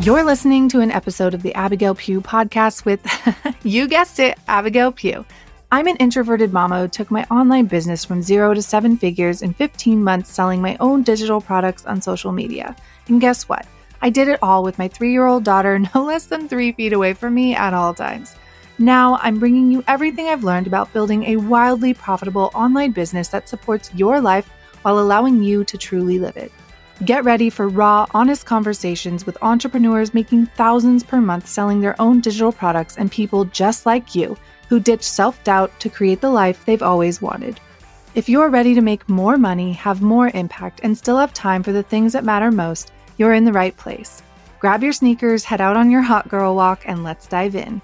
You're listening to an episode of the Abigail Pugh podcast with, you guessed it, Abigail Pugh. I'm an introverted mama who took my online business from 0 to 7 figures in 15 months selling my own digital products on social media. And guess what? I did it all with my 3-year-old daughter no less than 3 feet away from me at all times. Now I'm bringing you everything I've learned about building a wildly profitable online business that supports your life while allowing you to truly live it. Get ready for raw, honest conversations with entrepreneurs making thousands per month selling their own digital products and people just like you who ditch self-doubt to create the life they've always wanted. If you're ready to make more money, have more impact, and still have time for the things that matter most, you're in the right place. Grab your sneakers, head out on your hot girl walk, and let's dive in.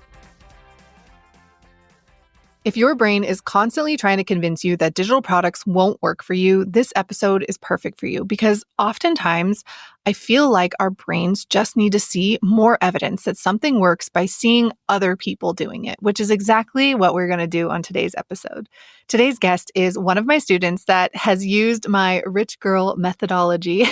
If your brain is constantly trying to convince you that digital products won't work for you, this episode is perfect for you because oftentimes I feel like our brains just need to see more evidence that something works by seeing other people doing it, which is exactly what we're going to do on today's episode. Today's guest is one of my students that has used my rich girl methodology,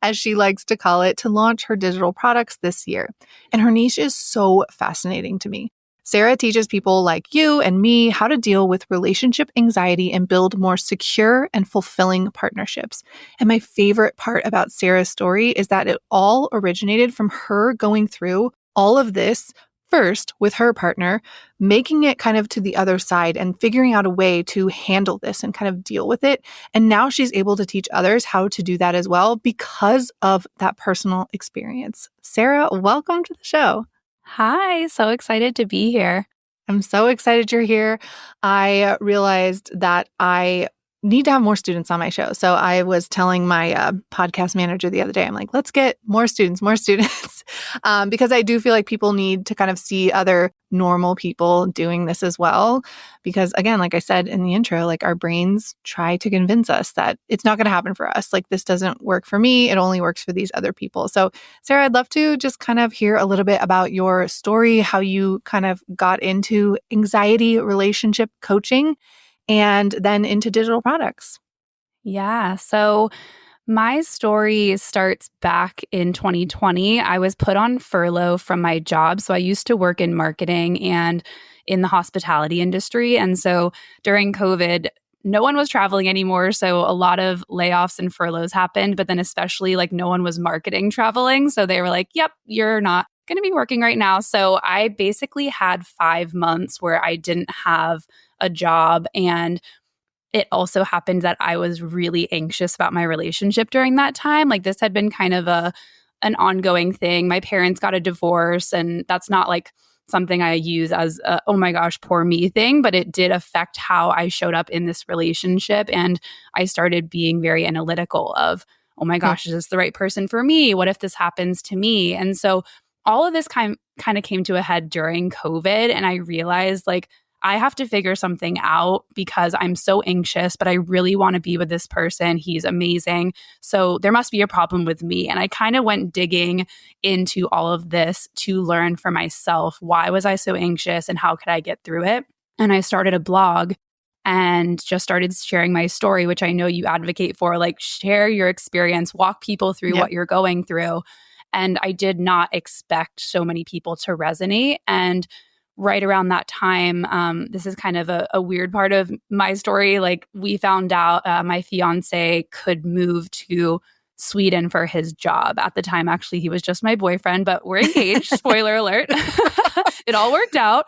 as she likes to call it, to launch her digital products this year. And her niche is so fascinating to me. Sarah teaches people like you and me how to deal with relationship anxiety and build more secure and fulfilling partnerships. And my favorite part about Sarah's story is that it all originated from her going through all of this first with her partner, making it kind of to the other side and figuring out a way to handle this and kind of deal with it. And now she's able to teach others how to do that as well because of that personal experience. Sarah, welcome to the show. Hi, so excited to be here. I'm so excited you're here. I realized that I need to have more students on my show. So I was telling my podcast manager the other day, I'm like, let's get more students, because I do feel like people need to kind of see other normal people doing this as well. Because again, like I said in the intro, like our brains try to convince us that it's not going to happen for us. Like this doesn't work for me. It only works for these other people. So Sarah, I'd love to just kind of hear a little bit about your story, how you kind of got into anxiety relationship coaching and then into digital products. Yeah, so my story starts back in 2020. I was put on furlough from my job. So I used to work in marketing and in the hospitality industry. And so during COVID, no one was traveling anymore. So a lot of layoffs and furloughs happened, but then especially like no one was marketing traveling. So they were like, yep, you're not going to be working right now. So I basically had 5 months where I didn't have a job. And it also happened that I was really anxious about my relationship during that time. Like this had been kind of an ongoing thing. My parents got a divorce, and that's not like something I use as a, oh my gosh, poor me thing, but it did affect how I showed up in this relationship. And I started being very analytical of, oh my gosh, is this the right person for me? What if this happens to me? And so all of this kind of came to a head during COVID. And I realized like, I have to figure something out because I'm so anxious, but I really want to be with this person. He's amazing. So there must be a problem with me. And I kind of went digging into all of this to learn for myself. Why was I so anxious and how could I get through it? And I started a blog and just started sharing my story, which I know you advocate for, like share your experience, walk people through what you're going through. And I did not expect so many people to resonate. And right around that time, this is kind of a weird part of my story. Like we found out my fiance could move to Sweden for his job. At the time, actually, he was just my boyfriend, but we're engaged. Spoiler alert. It all worked out.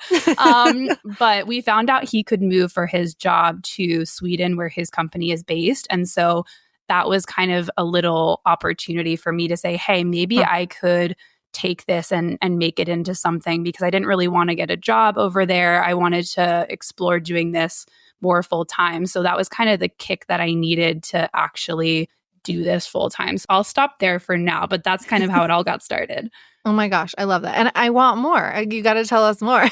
But we found out he could move for his job to Sweden where his company is based. And so that was kind of a little opportunity for me to say, hey, maybe I could take this and make it into something, because I didn't really want to get a job over there. I wanted to explore doing this more full time. So that was kind of the kick that I needed to actually do this full time. So I'll stop there for now, but that's kind of how it all got started. Oh my gosh, I love that. And I want more. You got to tell us more.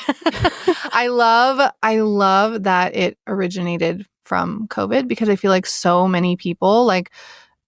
I love that it originated from COVID, because I feel like so many people, like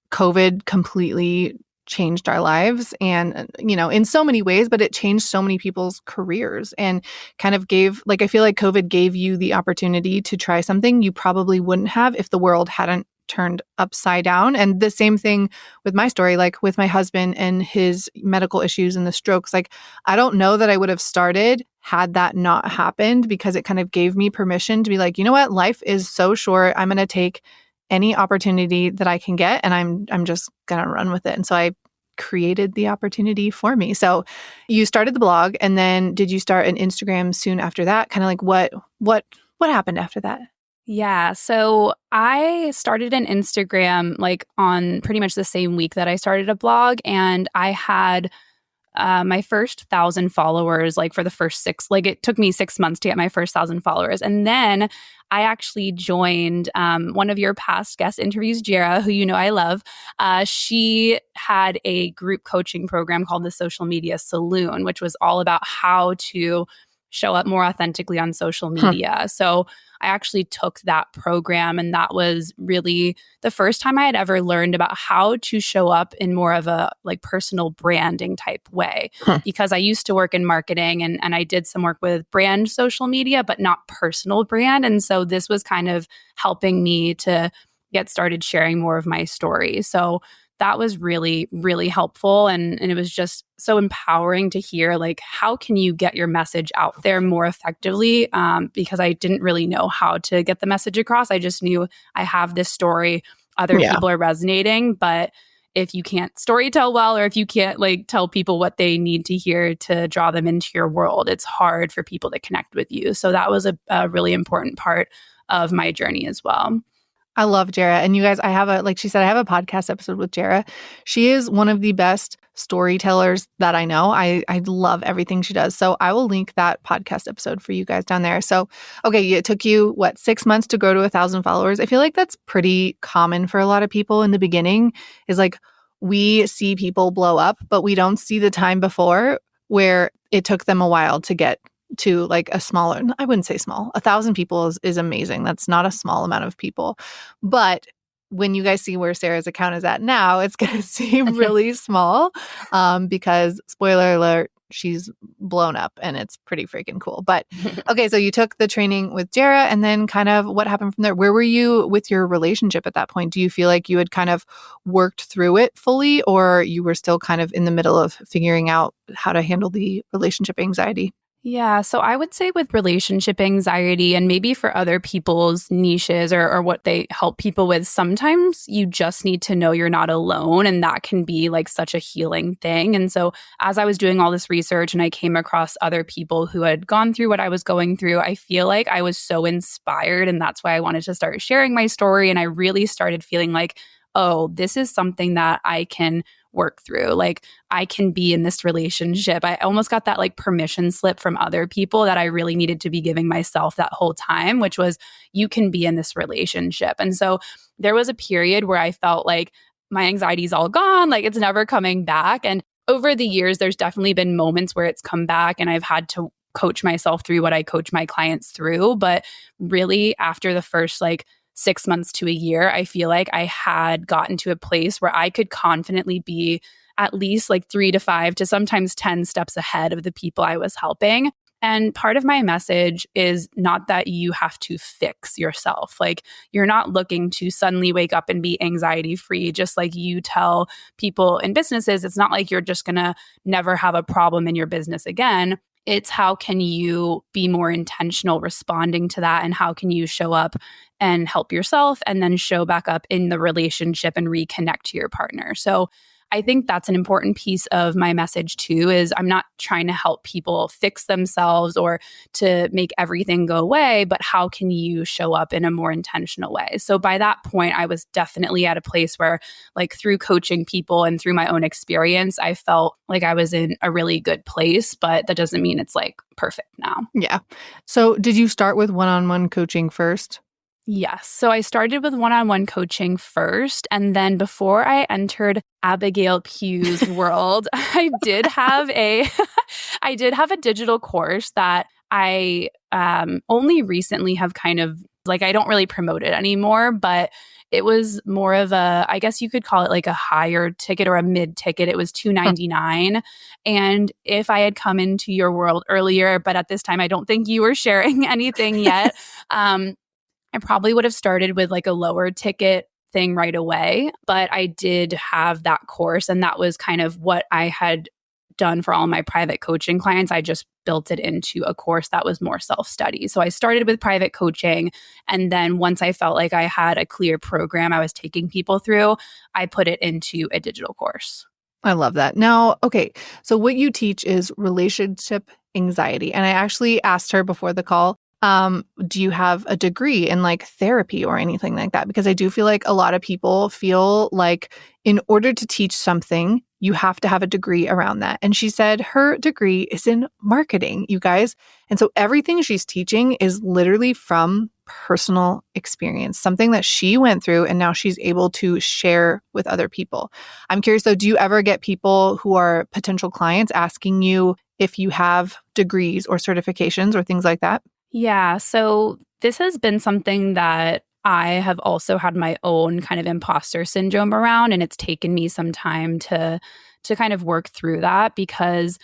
COVID completely changed our lives and, in so many ways, but it changed so many people's careers and kind of gave, like, I feel like COVID gave you the opportunity to try something you probably wouldn't have if the world hadn't turned upside down. And the same thing with my story, like with my husband and his medical issues and the strokes. Like, I don't know that I would have started had that not happened, because it kind of gave me permission to be like, you know what, life is so short. I'm going to take any opportunity that I can get, and I'm just going to run with it. And so I created the opportunity for me. So you started the blog, and then did you start an Instagram soon after that? Kind of like what happened after that? Yeah. So I started an Instagram like on pretty much the same week that I started a blog. And I had my first 1,000 followers, like for the first it took me 6 months to get my first 1,000 followers. And then I actually joined one of your past guest interviews, Jera, who you know I love. She had a group coaching program called the Social Media Saloon, which was all about how to show up more authentically on social media. So I actually took that program, and that was really the first time I had ever learned about how to show up in more of a like personal branding type way. Because I used to work in marketing, and I did some work with brand social media, but not personal brand. And so this was kind of helping me to get started sharing more of my story. So that was really, really helpful. And it was just so empowering to hear, like, how can you get your message out there more effectively? Because I didn't really know how to get the message across. I just knew I have this story, other Yeah. people are resonating, but if you can't storytell well, or if you can't like tell people what they need to hear to draw them into your world, it's hard for people to connect with you. So that was a really important part of my journey as well. I love Jera. And you guys, like she said, I have a podcast episode with Jera. She is one of the best storytellers that I know. I love everything she does. So I will link that podcast episode for you guys down there. So, okay, it took you, 6 months to grow to 1,000 followers? I feel like that's pretty common for a lot of people in the beginning, is like we see people blow up, but we don't see the time before where it took them a while to get to like a smaller, I wouldn't say small, 1,000 people is amazing. That's not a small amount of people. But when you guys see where Sarah's account is at now, it's going to seem really small, because spoiler alert, she's blown up and it's pretty freaking cool. But okay, so you took the training with Jera, and then kind of what happened from there? Where were you with your relationship at that point? Do you feel like you had kind of worked through it fully, or you were still kind of in the middle of figuring out how to handle the relationship anxiety? Yeah, so I would say with relationship anxiety, and maybe for other people's niches or what they help people with, sometimes you just need to know you're not alone. And that can be like such a healing thing. And so as I was doing all this research and I came across other people who had gone through what I was going through, I feel like I was so inspired. And that's why I wanted to start sharing my story. And I really started feeling like, oh, this is something that I can work through. Like, I can be in this relationship. I almost got that like permission slip from other people that I really needed to be giving myself that whole time, which was, you can be in this relationship. And so there was a period where I felt like my anxiety's all gone, like it's never coming back. And over the years, there's definitely been moments where it's come back, and I've had to coach myself through what I coach my clients through. But really, after the first like 6 months to a year, I feel like I had gotten to a place where I could confidently be at least like 3 to 5 to sometimes 10 steps ahead of the people I was helping. And part of my message is not that you have to fix yourself. Like, you're not looking to suddenly wake up and be anxiety free. Just like you tell people in businesses, it's not like you're just going to never have a problem in your business again. It's how can you be more intentional responding to that, and how can you show up and help yourself and then show back up in the relationship and reconnect to your partner. So I think that's an important piece of my message too, is I'm not trying to help people fix themselves or to make everything go away, but how can you show up in a more intentional way? So by that point, I was definitely at a place where, like, through coaching people and through my own experience, I felt like I was in a really good place, but that doesn't mean it's like perfect now. Yeah. So did you start with one-on-one coaching first? Yes. So I started with one-on-one coaching first. And then before I entered Abigail Pugh's world, I did have a I did have a digital course that I only recently have kind of, like, I don't really promote it anymore, but it was more of a, I guess you could call it like a higher ticket or a mid ticket. It was $299. And if I had come into your world earlier, but at this time, I don't think you were sharing anything yet. I probably would have started with like a lower ticket thing right away, but I did have that course. And that was kind of what I had done for all my private coaching clients. I just built it into a course that was more self-study. So I started with private coaching. And then once I felt like I had a clear program I was taking people through, I put it into a digital course. I love that. Now, okay, so what you teach is relationship anxiety. And I actually asked her before the call, do you have a degree in like therapy or anything like that? Because I do feel like a lot of people feel like in order to teach something, you have to have a degree around that. And she said her degree is in marketing, you guys. And so everything she's teaching is literally from personal experience, something that she went through and now she's able to share with other people. I'm curious though, do you ever get people who are potential clients asking you if you have degrees or certifications or things like that? Yeah. So this has been something that I have also had my own kind of imposter syndrome around, and it's taken me some time to kind of work through that because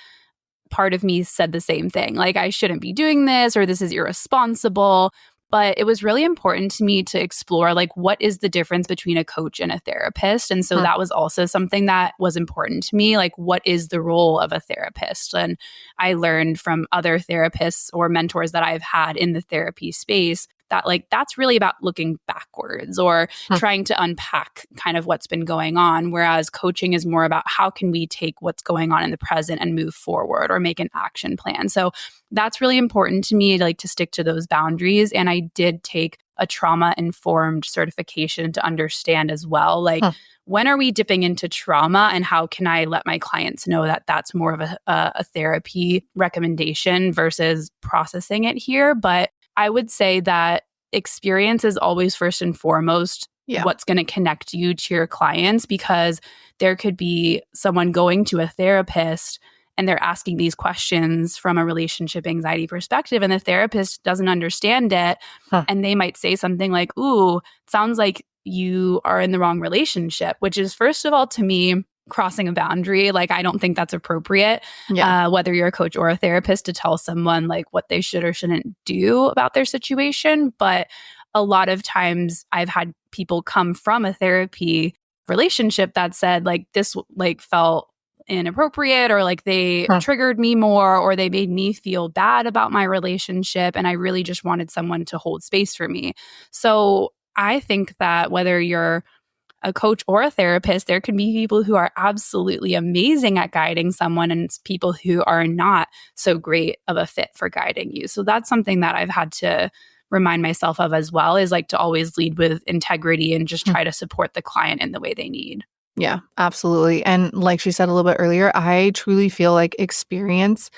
part of me said the same thing, like I shouldn't be doing this or this is irresponsible. But it was really important to me to explore like what is the difference between a coach and a therapist. And so Hmm. that was also something that was important to me. Like, what is the role of a therapist? And I learned from other therapists or mentors that I've had in the therapy space that like that's really about looking backwards or Hmm. trying to unpack kind of what's been going on, whereas coaching is more about how can we take what's going on in the present and move forward or make an action plan. So that's really important to me, like to stick to those boundaries. And I did take a trauma informed certification to understand as well, like Hmm. when are we dipping into trauma and how can I let my clients know that that's more of a therapy recommendation versus processing it here. But I would say that experience is always first and foremost Yeah. what's going to connect you to your clients, because there could be someone going to a therapist and they're asking these questions from a relationship anxiety perspective and the therapist doesn't understand it. Huh. And they might say something like, "Ooh, sounds like you are in the wrong relationship," which is, first of all, to me, crossing a boundary. Like, I don't think that's appropriate, Yeah. whether you're a coach or a therapist, to tell someone like what they should or shouldn't do about their situation. But a lot of times I've had people come from a therapy relationship that said like this like felt inappropriate or like they Huh. triggered me more or they made me feel bad about my relationship, and I really just wanted someone to hold space for me. So I think that whether you're a coach or a therapist, there can be people who are absolutely amazing at guiding someone and people who are not so great of a fit for guiding you. So that's something that I've had to remind myself of as well, is like to always lead with integrity and just Hmm. try to support the client in the way they need. Yeah, absolutely. And like she said a little bit earlier, I truly feel like experience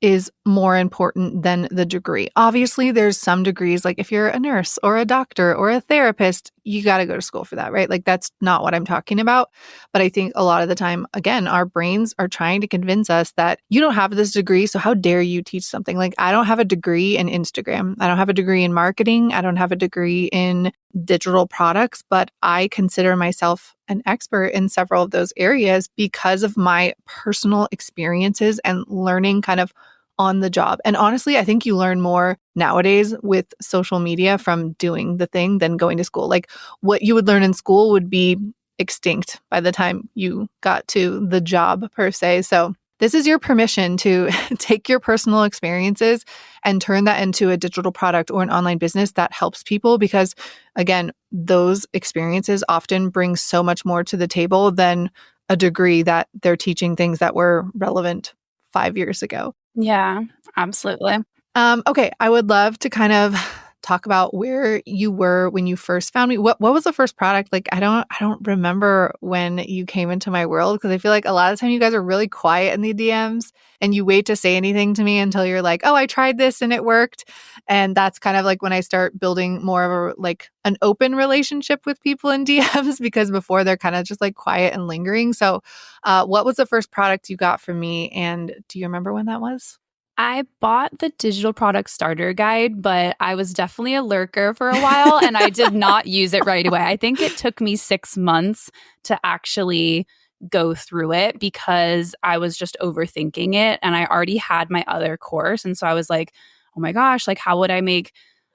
is more important than the degree. Obviously, there's some degrees, like if you're a nurse or a doctor or a therapist, you got to go to school for that, right? Like that's not what I'm talking about. But I think a lot of the time, again, our brains are trying to convince us that you don't have this degree, so how dare you teach something? Like I don't have a degree in Instagram. I don't have a degree in marketing. I don't have a degree in digital products, but I consider myself an expert in several of those areas because of my personal experiences and learning kind of on the job. And honestly, I think you learn more nowadays with social media from doing the thing than going to school. Like what you would learn in school would be extinct by the time you got to the job per se. So this is your permission to take your personal experiences and turn that into a digital product or an online business that helps people because again, those experiences often bring so much more to the table than a degree that they're teaching things that were relevant 5 years ago. Yeah, absolutely. Okay, I would love to kind of talk about where you were when you first found me. What was the first product? Like I don't remember when you came into my world because I feel like a lot of the time you guys are really quiet in the DMs and you wait to say anything to me until you're like, "Oh, I tried this and it worked." And that's kind of like when I start building more of a like an open relationship with people in DMs because before they're kind of just like quiet and lingering. So, what was the first product you got from me and do you remember when that was? I bought the digital product starter guide, but I was definitely a lurker for a while and I did not use it right away. I think it took me 6 months to actually go through it because I was just overthinking it and I already had my other course. And so I was like, oh my gosh, like how would I make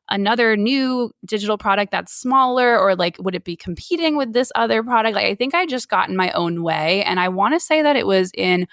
another new digital product that's smaller, or like would it be competing with this other product? Like I think I just got in my own way, and I want to say that it was in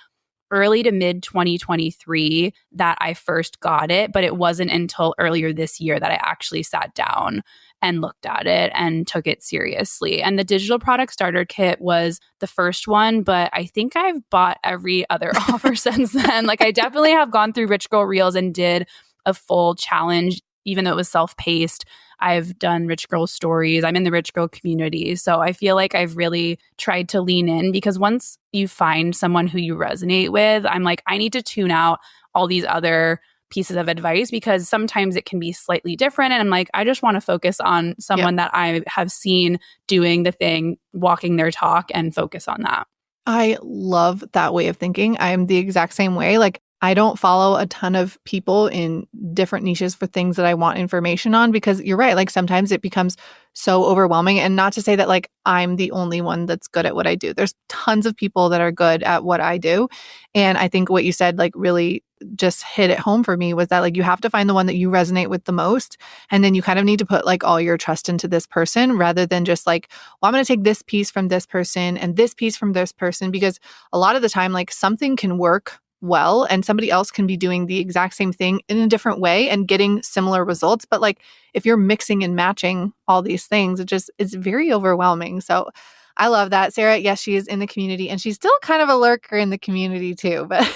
early to mid 2023 that I first got it, but it wasn't until earlier this year that I actually sat down and looked at it and took it seriously. And the digital product starter kit was the first one, but I think I've bought every other offer since then. Like I definitely have gone through Rich Girl Reels and did a full challenge, even though it was self-paced. I've done Rich Girl stories. I'm in the Rich Girl community. So I feel like I've really tried to lean in, because once you find someone who you resonate with, I'm like, I need to tune out all these other pieces of advice, because sometimes it can be slightly different. And I'm like, I just want to focus on someone that I have seen doing the thing, walking their talk, and focus on that. I love that way of thinking. I'm the exact same way. Like, I don't follow a ton of people in different niches for things that I want information on, because you're right. Like sometimes it becomes so overwhelming, and not to say that like I'm the only one that's good at what I do. There's tons of people that are good at what I do. And I think what you said like really just hit it home for me was that like you have to find the one that you resonate with the most. And then you kind of need to put like all your trust into this person, rather than just like, well, I'm going to take this piece from this person and this piece from this person, because a lot of the time like something can work well and somebody else can be doing the exact same thing in a different way and getting similar results. But like if you're mixing and matching all these things, it's very overwhelming. So I love that. Sarah, yes, she is in the community, and she's still kind of a lurker in the community too, but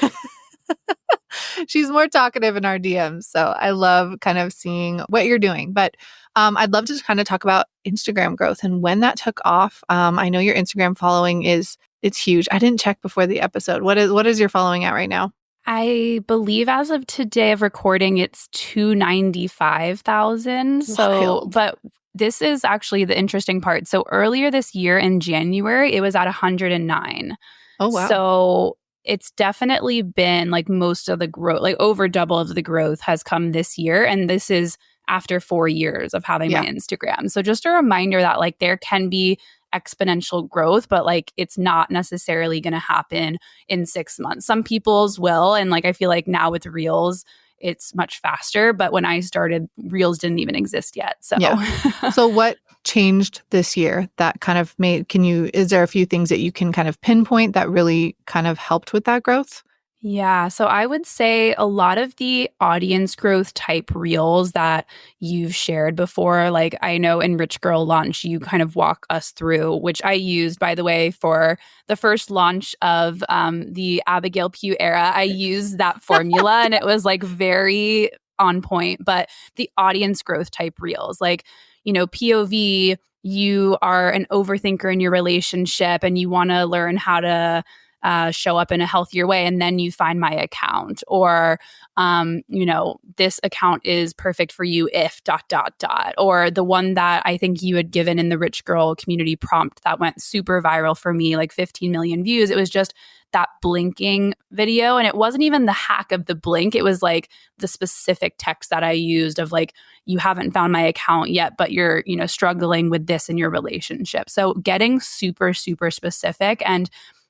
she's more talkative in our DMs. So I love kind of seeing what you're doing. But I'd love to kind of talk about Instagram growth and when that took off. I know your Instagram following it's huge. I didn't check before the episode. What is your following at right now? I believe as of today of recording, it's 295,000. So, Wild. but this is actually the interesting part. So earlier this year in January, it was at 109. Oh, wow. So it's definitely been like most of the growth, like over double of the growth has come this year. And this is after 4 years of having my Instagram. So just a reminder that like there can be exponential growth, but like it's not necessarily going to happen in 6 months. Some people's will. And like I feel like now with Reels, it's much faster. But when I started, Reels didn't even exist yet. So, So what changed this year that kind of is there a few things that you can kind of pinpoint that really kind of helped with that growth? Yeah. So I would say a lot of the audience growth type reels that you've shared before, like I know in Rich Girl Launch, you kind of walk us through, which I used, by the way, for the first launch of the Abigail Pugh era. I used that formula and it was like very on point. But the audience growth type reels, like, POV, you are an overthinker in your relationship and you want to learn how to show up in a healthier way, and then you find my account, or this account is perfect for you if ... or the one that I think you had given in the Rich Girl community prompt that went super viral for me, like 15 million views. It was just that blinking video, and it wasn't even the hack of the blink. It was like the specific text that I used of like, you haven't found my account yet, but you're struggling with this in your relationship. So getting super, super specific. And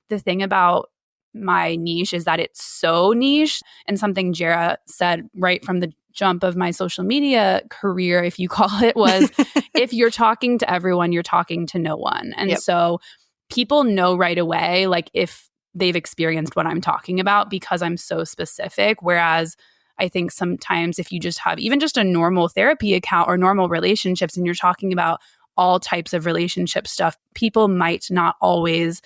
the thing about my niche is that it's so niche, and something Jara said right from the jump of my social media career, if you call it, was if you're talking to everyone, you're talking to no one. And so people know right away, like if they've experienced what I'm talking about, because I'm so specific. Whereas I think sometimes if you just have even just a normal therapy account or normal relationships and you're talking about all types of relationship stuff, people might not always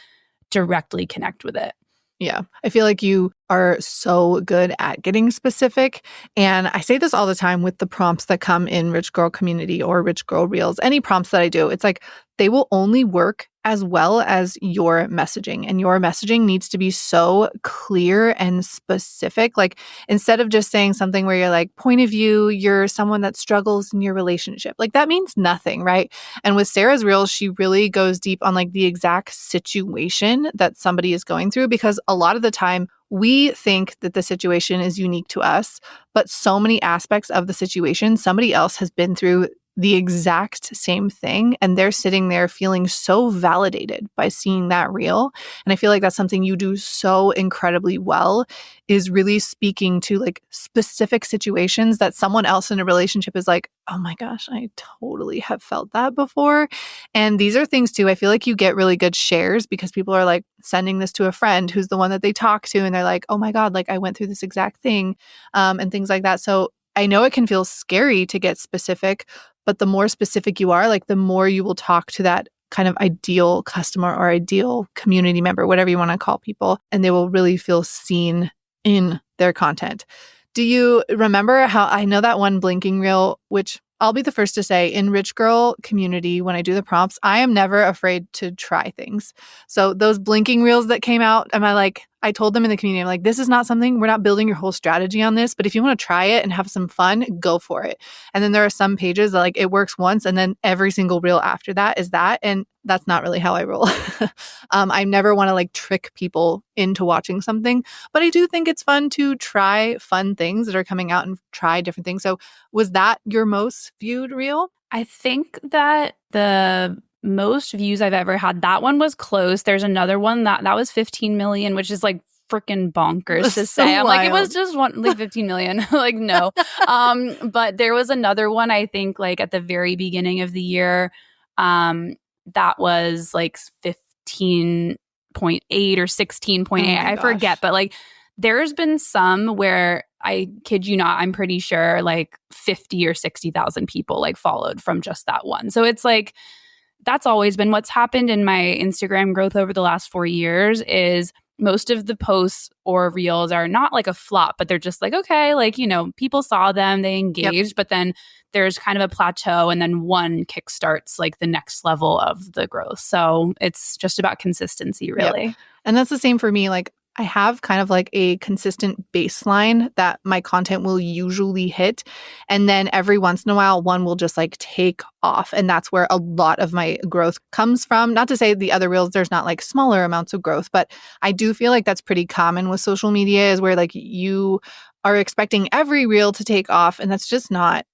directly connect with it. Yeah. I feel like you are so good at getting specific. And I say this all the time with the prompts that come in Rich Girl Community or Rich Girl Reels, any prompts that I do, it's like they will only work as well as your messaging. And your messaging needs to be so clear and specific. Like instead of just saying something where you're like, point of view, you're someone that struggles in your relationship. Like that means nothing, right? And with Sarah's Reels, she really goes deep on like the exact situation that somebody is going through, because a lot of the time we think that the situation is unique to us, but so many aspects of the situation somebody else has been through the exact same thing. And they're sitting there feeling so validated by seeing that reel. And I feel like that's something you do so incredibly well, is really speaking to like specific situations that someone else in a relationship is like, oh my gosh, I totally have felt that before. And these are things too, I feel like you get really good shares because people are like sending this to a friend who's the one that they talk to. And they're like, oh my God, like I went through this exact thing, and things like that. So I know it can feel scary to get specific, but the more specific you are, like the more you will talk to that kind of ideal customer or ideal community member, whatever you want to call people, and they will really feel seen in their content. Do you remember how I know that one blinking reel, which I'll be the first to say in Rich Girl community, when I do the prompts, I am never afraid to try things. So those blinking reels that came out, I told them in the community, I'm like, this is not something, we're not building your whole strategy on this, but if you want to try it and have some fun, go for it. And then there are some pages that like it works once and then every single reel after that is that. And that's not really how I roll. I never want to like trick people into watching something, but I do think it's fun to try fun things that are coming out and try different things. So was that your most viewed reel? I think that the most views I've ever had, that one was close. There's another one that was 15 million, which is like freaking bonkers to So say. I'm like, it was wild. just one, like 15 million. Like, no. But there was another one, I think, like at the very beginning of the year, that was like 15.8 or 16.8. Oh my I gosh. forget, but like there's been some where I kid you not, I'm pretty sure like 50 or 60,000 people like followed from just that one. So it's like, that's always been what's happened in my Instagram growth over the last 4 years is most of the posts or reels are not like a flop, but they're just like, okay, like, you know, people saw them, they engaged, but then there's kind of a plateau and then one kickstarts like the next level of the growth. So it's just about consistency, really. Yep. And that's the same for me. Like I have kind of like a consistent baseline that my content will usually hit. And then every once in a while, one will just like take off. And that's where a lot of my growth comes from. Not to say the other reels, there's not like smaller amounts of growth, but I do feel like that's pretty common with social media is where like you are expecting every reel to take off. And that's not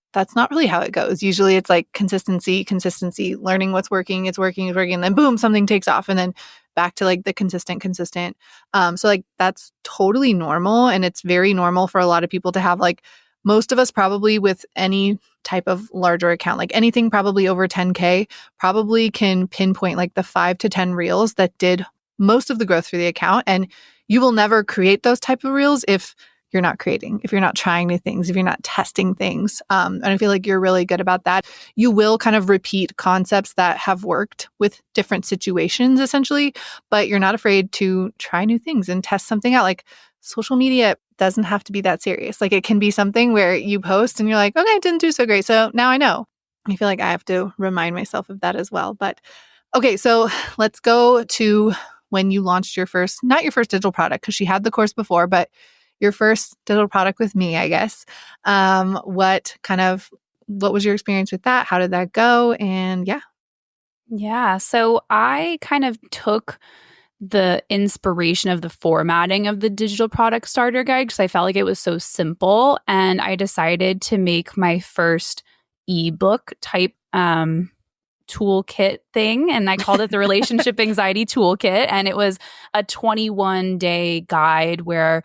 really how it goes. Usually it's like consistency, learning what's working, it's working. And then boom, something takes off. And then back to like the consistent. So like that's totally normal. And it's very normal for a lot of people to have like most of us probably with any type of larger account, like anything probably over 10K, probably can pinpoint like the 5 to 10 reels that did most of the growth for the account. And you will never create those type of reels if you're not creating, if you're not trying new things, if you're not testing things. And I feel like you're really good about that. You will kind of repeat concepts that have worked with different situations, essentially, but you're not afraid to try new things and test something out. Like social media doesn't have to be that serious. Like it can be something where you post and you're like, okay, it didn't do so great. So now I know. I feel like I have to remind myself of that as well. But okay, so let's go to when you launched your first, not your first digital product, because she had the course before, but your first digital product with me, I guess. What was your experience with that? How did that go? And yeah. Yeah. So I kind of took the inspiration of the formatting of the digital product starter guide because I felt like it was so simple. And I decided to make my first ebook type toolkit thing. And I called it the Relationship Anxiety Toolkit. And it was a 21-day guide where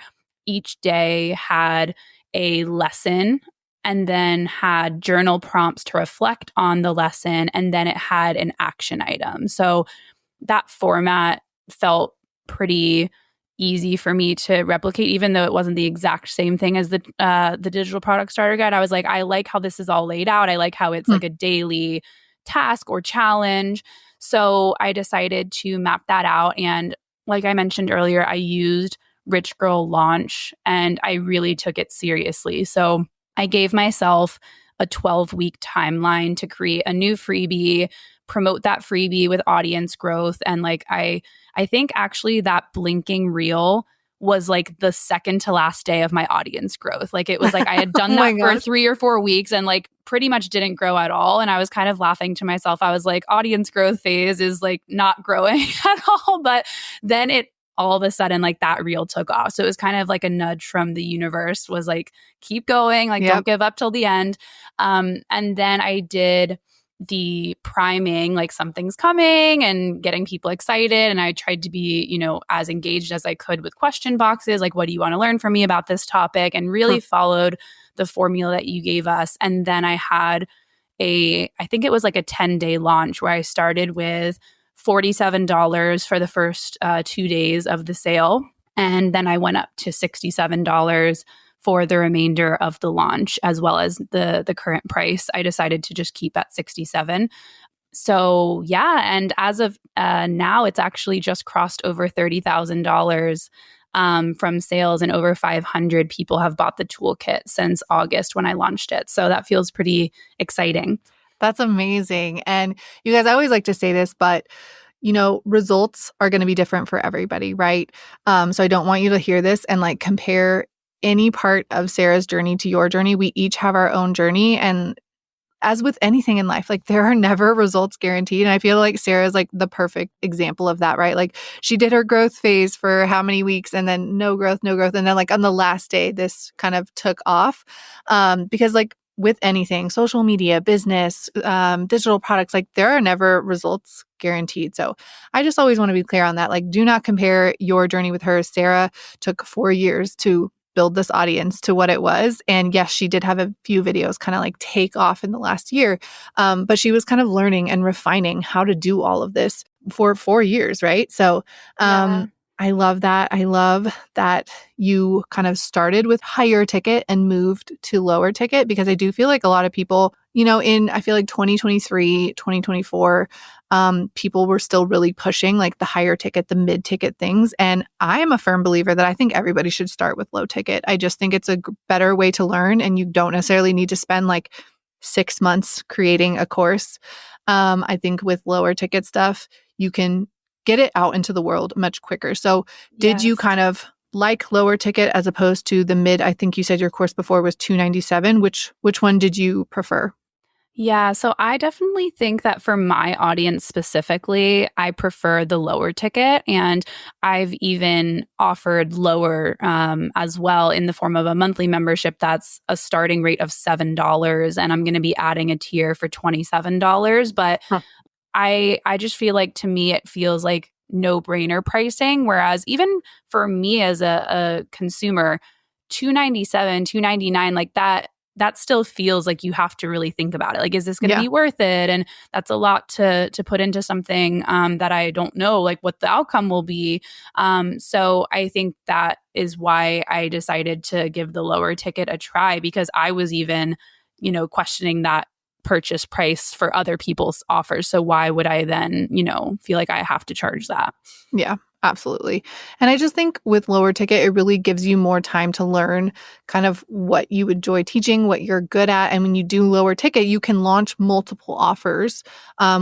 each day had a lesson and then had journal prompts to reflect on the lesson. And then it had an action item. So that format felt pretty easy for me to replicate, even though it wasn't the exact same thing as the digital product starter guide. I was like, I like how this is all laid out. I like how it's like a daily task or challenge. So I decided to map that out. And like I mentioned earlier, I used Rich Girl Launch and I really took it seriously. So I gave myself a 12-week timeline to create a new freebie, promote that freebie with audience growth. And like I think actually that blinking reel was like the second to last day of my audience growth. Like it was like I had done that for 3 or 4 weeks and like pretty much didn't grow at all. And I was kind of laughing to myself. I was like, audience growth phase is like not growing at all. But then it all of a sudden, like that reel took off. So it was kind of like a nudge from the universe, was like, keep going, like Yep. don't give up till the end. And then I did the priming, like something's coming and getting people excited. And I tried to be, as engaged as I could with question boxes, like, what do you want to learn from me about this topic? And really followed the formula that you gave us. And then I had I think it was like a 10-day launch where I started with $47 for the first 2 days of the sale. And then I went up to $67 for the remainder of the launch, as well as the current price. I decided to just keep at 67. So yeah, and as of now, it's actually just crossed over $30,000 from sales, and over 500 people have bought the toolkit since August when I launched it. So that feels pretty exciting. That's amazing. And you guys, I always like to say this, but results are going to be different for everybody, right? So I don't want you to hear this and like compare any part of Sarah's journey to your journey. We each have our own journey. And as with anything in life, like there are never results guaranteed. And I feel like Sarah's like the perfect example of that, right? Like she did her growth phase for how many weeks and then no growth, no growth. And then like on the last day, this kind of took off. Because like with anything, social media, business, digital products, like there are never results guaranteed. So I just always want to be clear on that. Like do not compare your journey with hers. Sarah took 4 years to build this audience to what it was. And yes, she did have a few videos kind of like take off in the last year. But she was kind of learning and refining how to do all of this for 4 years, right? So Yeah. I love that. I love that you kind of started with higher ticket and moved to lower ticket, because I do feel like a lot of people, I feel like 2023, 2024, people were still really pushing like the higher ticket, the mid ticket things. And I am a firm believer that I think everybody should start with low ticket. I just think it's a better way to learn, and you don't necessarily need to spend like 6 months creating a course. I think with lower ticket stuff, you can get it out into the world much quicker. So did you Yes. kind of like lower ticket as opposed to the mid? I think you said your course before was $297. Which one did you prefer? Yeah, so I definitely think that for my audience specifically, I prefer the lower ticket. And I've even offered lower as well in the form of a monthly membership that's a starting rate of $7. And I'm going to be adding a tier for $27. But Huh. I just feel like, to me, it feels like no-brainer pricing. Whereas even for me as a consumer, 297, 299, like that still feels like you have to really think about it. Like, is this going to Yeah. be worth it? And that's a lot to put into something that I don't know, like what the outcome will be. So I think that is why I decided to give the lower ticket a try, because I was even, questioning that purchase price for other people's offers. So why would I then, feel like I have to charge that? Yeah, absolutely. And I just think with lower ticket, it really gives you more time to learn kind of what you enjoy teaching, what you're good at. And when you do lower ticket, you can launch multiple offers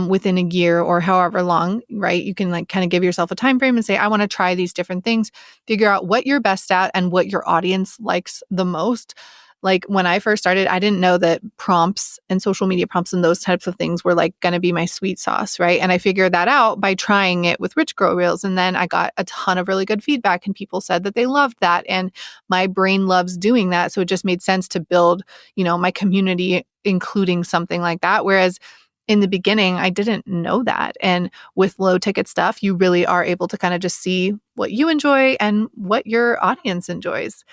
within a year or however long, right? You can like kind of give yourself a time frame and say, I want to try these different things, figure out what you're best at and what your audience likes the most. Like when I first started, I didn't know that prompts and social media prompts and those types of things were like going to be my sweet sauce, right? And I figured that out by trying it with Rich Girl Reels. And then I got a ton of really good feedback and people said that they loved that. And my brain loves doing that. So it just made sense to build, my community, including something like that. Whereas in the beginning, I didn't know that. And with low ticket stuff, you really are able to kind of just see what you enjoy and what your audience enjoys.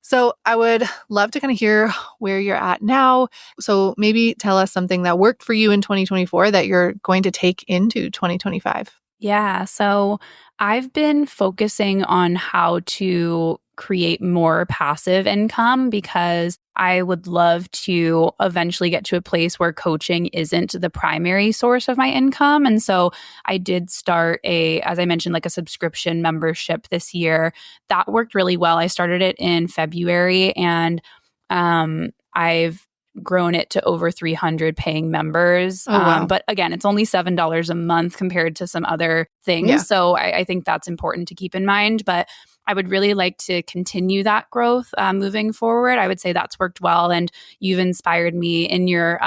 So I would love to kind of hear where you're at now. So maybe tell us something that worked for you in 2024 that you're going to take into 2025. Yeah. So I've been focusing on how to create more passive income, because I would love to eventually get to a place where coaching isn't the primary source of my income. And so I did start as I mentioned, like a subscription membership this year. That worked really well. I started it in February, and I've grown it to over 300 paying members. Oh, wow. But again, it's only $7 a month compared to some other Yeah. things. So I think that's important to keep in mind. But I would really like to continue that growth moving forward. I would say that's worked well. And you've inspired me in your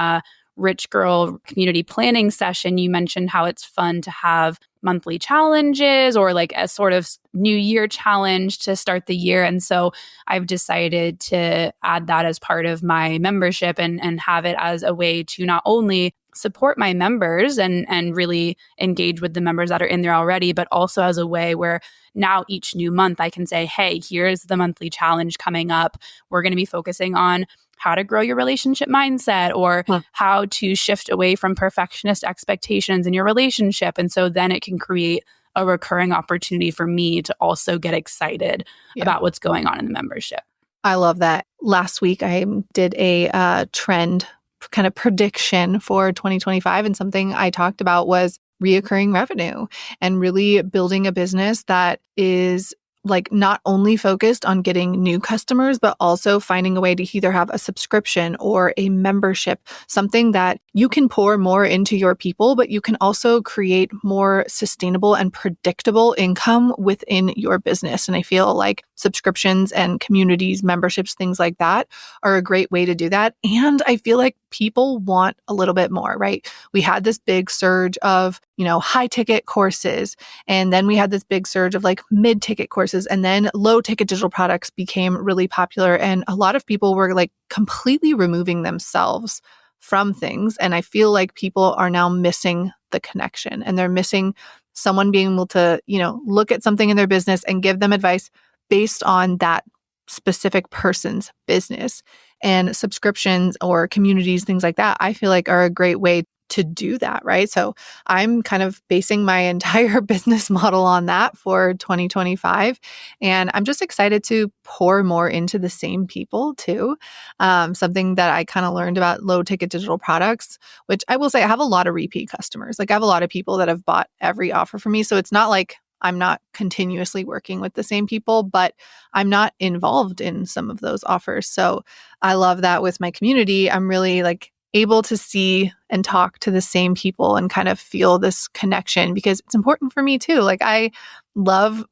Rich Girl community planning session. You mentioned how it's fun to have monthly challenges or like a sort of new year challenge to start the year. And so I've decided to add that as part of my membership and have it as a way to not only support my members and really engage with the members that are in there already, but also as a way where now each new month I can say, hey, here's the monthly challenge coming up. We're going to be focusing on how to grow your relationship mindset or how to shift away from perfectionist expectations in your relationship. And so then it can create a recurring opportunity for me to also get excited about what's going on in the membership. I love that. Last week, I did a trend kind of prediction for 2025. And something I talked about was reoccurring revenue and really building a business that is like not only focused on getting new customers, but also finding a way to either have a subscription or a membership, something that you can pour more into your people, but you can also create more sustainable and predictable income within your business. And I feel like subscriptions and communities, memberships, things like that are a great way to do that. And I feel like people want a little bit more, right? We had this big surge of, high ticket courses. And then we had this big surge of like mid ticket courses. And then low ticket digital products became really popular. And a lot of people were like completely removing themselves from things. And I feel like people are now missing the connection and they're missing someone being able to, look at something in their business and give them advice based on that specific person's business. And subscriptions or communities, things like that, I feel like are a great way to do that, right? So I'm kind of basing my entire business model on that for 2025. And I'm just excited to pour more into the same people too. Something that I kind of learned about low ticket digital products, which I will say I have a lot of repeat customers. Like I have a lot of people that have bought every offer from me. So it's not like I'm not continuously working with the same people, but I'm not involved in some of those offers. So I love that with my community. I'm really like able to see and talk to the same people and kind of feel this connection because it's important for me too. Like I love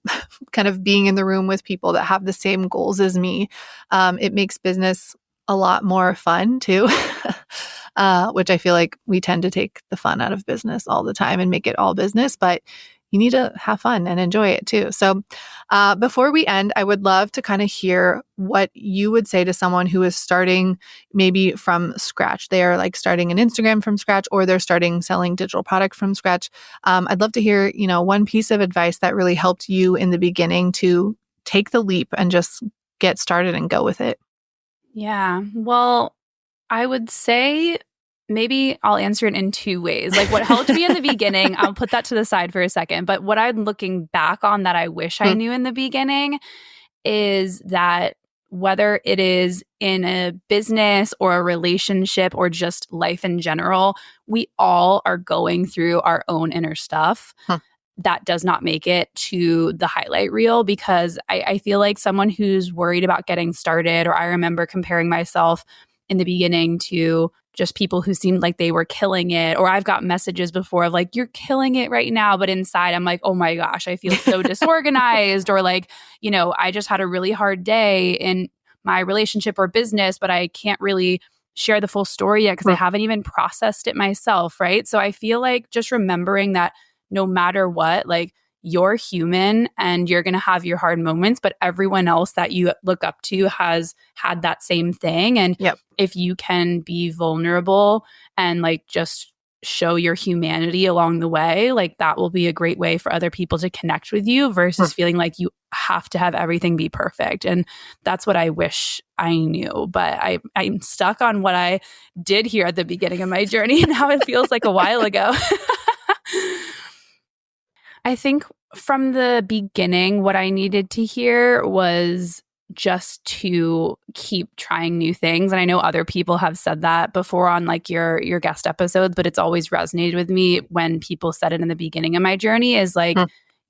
kind of being in the room with people that have the same goals as me. It makes business a lot more fun too, which I feel like we tend to take the fun out of business all the time and make it all business, but you need to have fun and enjoy it too. So before we end, I would love to kind of hear what you would say to someone who is starting maybe from scratch. They are like starting an Instagram from scratch or they're starting selling digital product from scratch. I'd love to hear, one piece of advice that really helped you in the beginning to take the leap and just get started and go with it. Yeah. Well, I would say maybe I'll answer it in two ways. Like what helped me in the beginning, I'll put that to the side for a second. But what I'm looking back on that I wish I knew in the beginning is that whether it is in a business or a relationship or just life in general, we all are going through our own inner stuff. That does not make it to the highlight reel because I feel like someone who's worried about getting started, or I remember comparing myself in the beginning to just people who seemed like they were killing it. Or I've got messages before of like, you're killing it right now. But inside I'm like, oh my gosh, I feel so disorganized. Or like, I just had a really hard day in my relationship or business, but I can't really share the full story yet because I haven't even processed it myself. Right. So I feel like just remembering that no matter what, like you're human and you're going to have your hard moments, but everyone else that you look up to has had that same thing. And if you can be vulnerable and like just show your humanity along the way, like that will be a great way for other people to connect with you versus feeling like you have to have everything be perfect. And that's what I wish I knew. But I'm stuck on what I did here at the beginning of my journey. And now it feels like a while ago. I think from the beginning, what I needed to hear was just to keep trying new things. And I know other people have said that before on like your guest episodes, but it's always resonated with me when people said it in the beginning of my journey is like,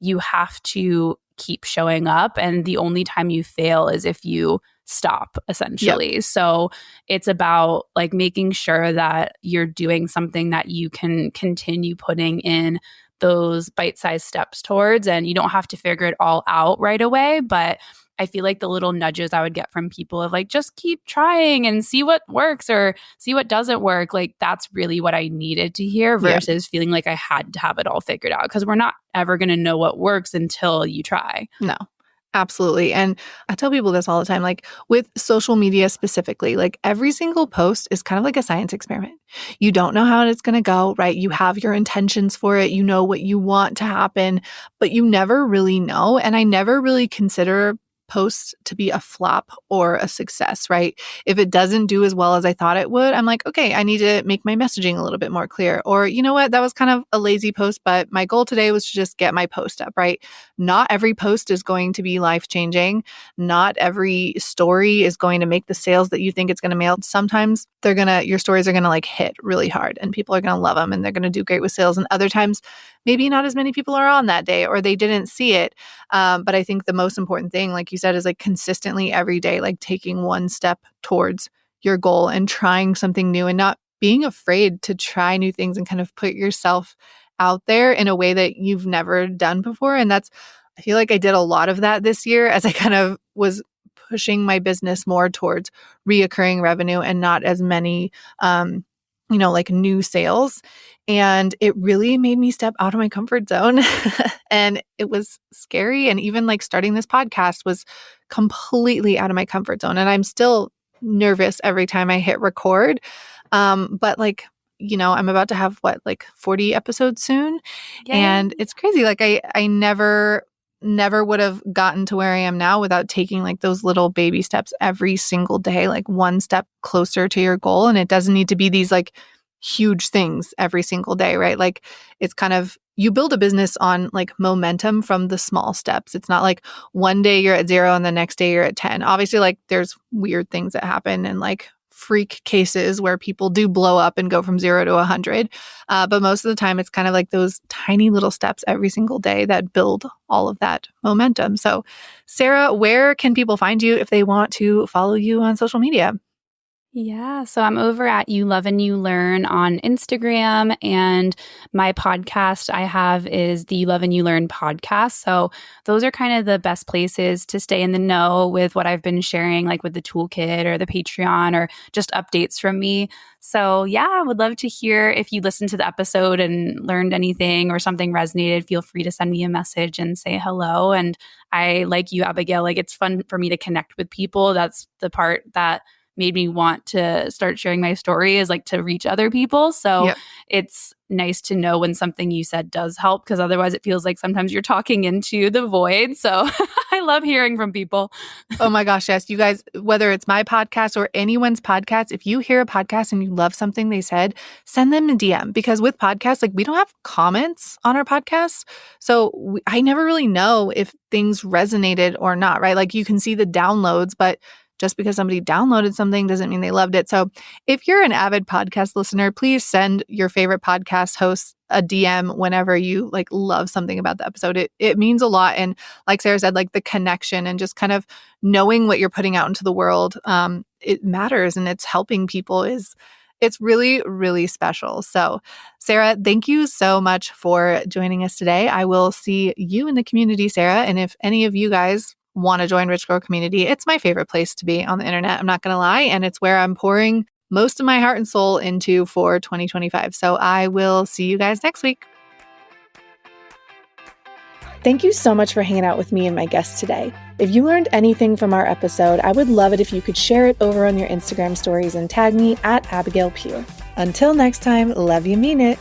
you have to keep showing up. And the only time you fail is if you stop, essentially. So it's about like making sure that you're doing something that you can continue putting in those bite-sized steps towards, and you don't have to figure it all out right away, but I feel like the little nudges I would get from people of like, just keep trying and see what works or see what doesn't work. Like that's really what I needed to hear Yeah. versus feeling like I had to have it all figured out, because we're not ever going to know what works until you try. No. Absolutely. And I tell people this all the time, like with social media specifically, like every single post is kind of like a science experiment. You don't know how it's going to go, right? You have your intentions for it. You know what you want to happen, but you never really know. And I never really consider posts to be a flop or a success, right? If it doesn't do as well as I thought it would, I'm like, okay, I need to make my messaging a little bit more clear. Or, you know what, that was kind of a lazy post, but my goal today was to just get my post up, right? Not every post is going to be life-changing. Not every story is going to make the sales that you think it's going to make. Sometimes your stories are going to like hit really hard and people are going to love them and they're going to do great with sales. And other times, maybe not as many people are on that day or they didn't see it. But I think the most important thing, like you said, is like consistently every day, like taking one step towards your goal and trying something new and not being afraid to try new things and kind of put yourself out there in a way that you've never done before. And I feel like I did a lot of that this year as I kind of was pushing my business more towards reoccurring revenue and not as many, like new sales. And it really made me step out of my comfort zone. And it was scary. And even like starting this podcast was completely out of my comfort zone. And I'm still nervous every time I hit record. But like, I'm about to have 40 episodes soon. Yay. And it's crazy. Like I never would have gotten to where I am now without taking like those little baby steps every single day, like one step closer to your goal. And it doesn't need to be these like huge things every single day, right? Like it's kind of, you build a business on like momentum from the small steps. It's not like one day you're at 0 and the next day you're at 10. Obviously, like there's weird things that happen and like freak cases where people do blow up and go from 0 to 100. But most of the time, it's kind of like those tiny little steps every single day that build all of that momentum. So, Sarah, where can people find you if they want to follow you on social media? Yeah, so I'm over at You Love and You Learn on Instagram, and my podcast I have is the You Love and You Learn podcast. So those are kind of the best places to stay in the know with what I've been sharing, like with the toolkit or the Patreon or just updates from me. So yeah, I would love to hear if you listened to the episode and learned anything or something resonated. Feel free to send me a message and say hello. And I, like you, Abigail, like it's fun for me to connect with people. That's the part that made me want to start sharing my story, is like to reach other people. So It's nice to know when something you said does help, because otherwise it feels like sometimes you're talking into the void. So I love hearing from people. Oh my gosh, yes. You guys, whether it's my podcast or anyone's podcast, if you hear a podcast and you love something they said, send them a DM, because with podcasts, like we don't have comments on our podcasts. So I never really know if things resonated or not, right? Like you can see the downloads, but just because somebody downloaded something doesn't mean they loved it. So if you're an avid podcast listener, please send your favorite podcast hosts a DM whenever you like love something about the episode. It means a lot. And like Sarah said, like the connection and just kind of knowing what you're putting out into the world, it matters, and it's helping people it's really, really special. So Sarah, thank you so much for joining us today. I will see you in the community, Sarah. And if any of you guys want to join Rich Girl Community, it's my favorite place to be on the internet. I'm not going to lie. And it's where I'm pouring most of my heart and soul into for 2025. So I will see you guys next week. Thank you so much for hanging out with me and my guests today. If you learned anything from our episode, I would love it if you could share it over on your Instagram stories and tag me at Abigail Pugh. Until next time, love you, mean it.